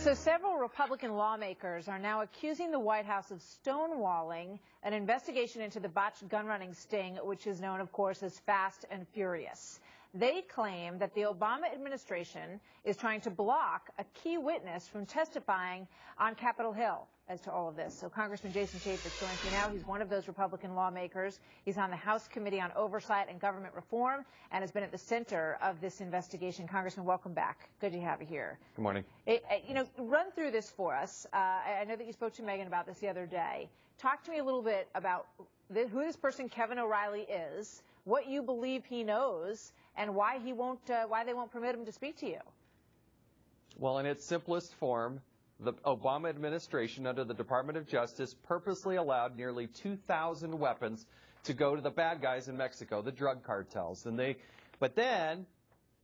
So several Republican lawmakers are now accusing the White House of stonewalling an investigation into the botched gun-running sting, which is known, of course, as Fast and Furious. They claim that the Obama administration is trying to block a key witness from testifying on Capitol Hill as to all of this. So Congressman Jason Chaffetz joins me now. He's one of those Republican lawmakers. He's on the House Committee on Oversight and Government Reform and has been at the center of this investigation. Congressman, welcome back. Good to have you here. Good morning. Run through this for us. I know that you spoke to Megan about this the other day. Talk to me a little bit about who this person, Kevin O'Reilly, is, what you believe he knows, and why they won't permit him to speak to you. Well, in its simplest form, the Obama administration under the Department of Justice purposely allowed nearly 2,000 weapons to go to the bad guys in Mexico, the drug cartels. But then,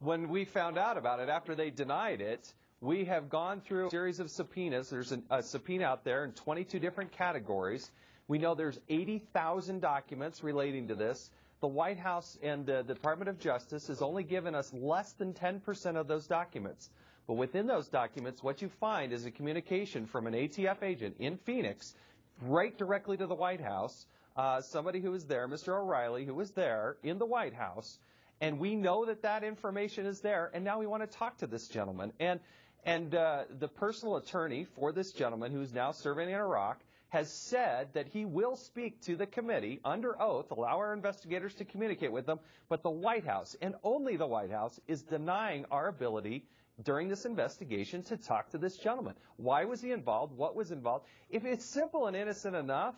when we found out about it, after they denied it, we have gone through a series of subpoenas. There's a subpoena out there in 22 different categories. We know there's 80,000 documents relating to this. The White House and the Department of Justice has only given us less than 10% of those documents. But within those documents, what you find is a communication from an ATF agent in Phoenix right directly to the White House, somebody who was there, Mr. O'Reilly, who was there in the White House. And we know that that information is there, and now we want to talk to this gentleman. And the personal attorney for this gentleman, who's now serving in Iraq, has said that he will speak to the committee under oath, allow our investigators to communicate with them, but the White House, and only the White House, is denying our ability during this investigation to talk to this gentleman. Why was he involved? What was involved? If it's simple and innocent enough,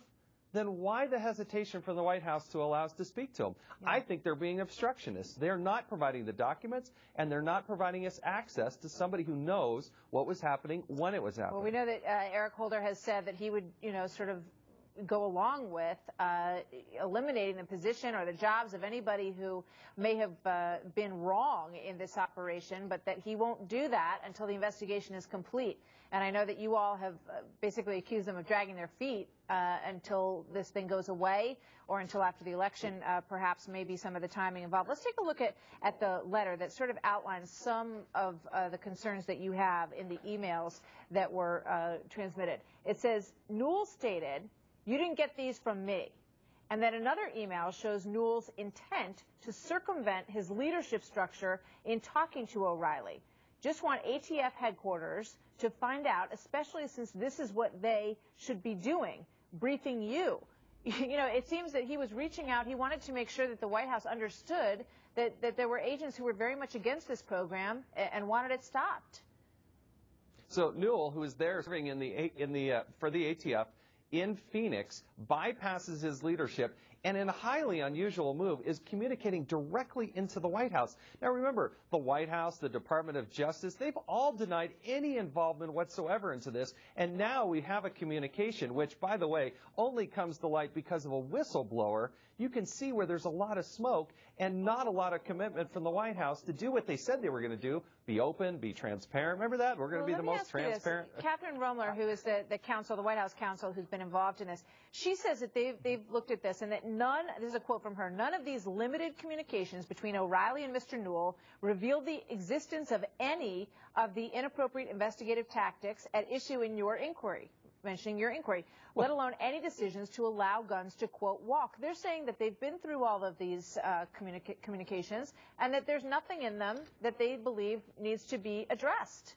then why the hesitation from the White House to allow us to speak to him? Yeah. I think they're being obstructionists. They're not providing the documents, and they're not providing us access to somebody who knows what was happening when it was happening. Well, we know that Eric Holder has said that he would, sort of go along with eliminating the position or the jobs of anybody who may have been wrong in this operation, but that he won't do that until the investigation is complete. And I know that you all have basically accused them of dragging their feet until this thing goes away or until after the election, perhaps maybe some of the timing involved. Let's take a look at the letter that sort of outlines some of the concerns that you have in the emails that were transmitted. It says, Newell stated, "You didn't get these from me." And then another email shows Newell's intent to circumvent his leadership structure in talking to O'Reilly. Just want ATF headquarters to find out, especially since this is what they should be doing, briefing you. It seems that he was reaching out. He wanted to make sure that the White House understood that there were agents who were very much against this program and wanted it stopped. So Newell, who is there serving for the ATF in Phoenix, bypasses his leadership and in a highly unusual move is communicating directly into the White House. Now remember, the White House, the Department of Justice, they've all denied any involvement whatsoever into this, and now we have a communication which, by the way, only comes to light because of a whistleblower. You can see where there's a lot of smoke and not a lot of commitment from the White House to do what they said they were going to do, be open, be transparent. Remember that? We're going to be the most transparent. Catherine Romler, who is the White House counsel who's been involved in this, she says that they've looked at this and that this is a quote from her, none of these limited communications between O'Reilly and Mr. Newell revealed the existence of any of the inappropriate investigative tactics at issue in your inquiry, mentioning your inquiry, let alone any decisions to allow guns to, quote, walk. They're saying that they've been through all of these communications and that there's nothing in them that they believe needs to be addressed.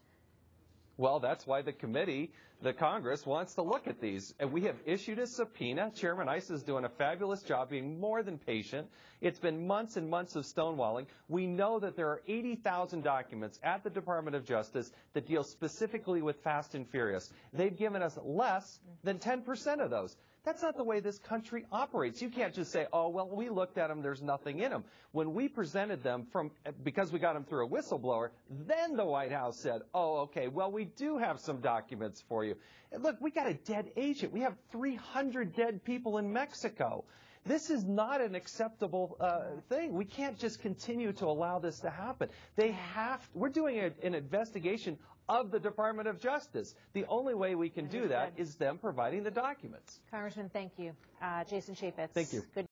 Well, that's why the committee, the Congress, wants to look at these. And we have issued a subpoena. Chairman Issa is doing a fabulous job, being more than patient. It's been months and months of stonewalling. We know that there are 80,000 documents at the Department of Justice that deal specifically with Fast and Furious. They've given us less than 10% of those. That's not the way this country operates. You can't just say, oh, well, we looked at them, there's nothing in them. When we presented them because we got them through a whistleblower, then the White House said, oh, okay, well, we do have some documents for you. And look, we got a dead agent. We have 300 dead people in Mexico. This is not an acceptable thing. We can't just continue to allow this to happen. We're doing an investigation of the Department of Justice. The only way we can do that is them providing the documents. Congressman, thank you. Jason Chaffetz. Thank you. Good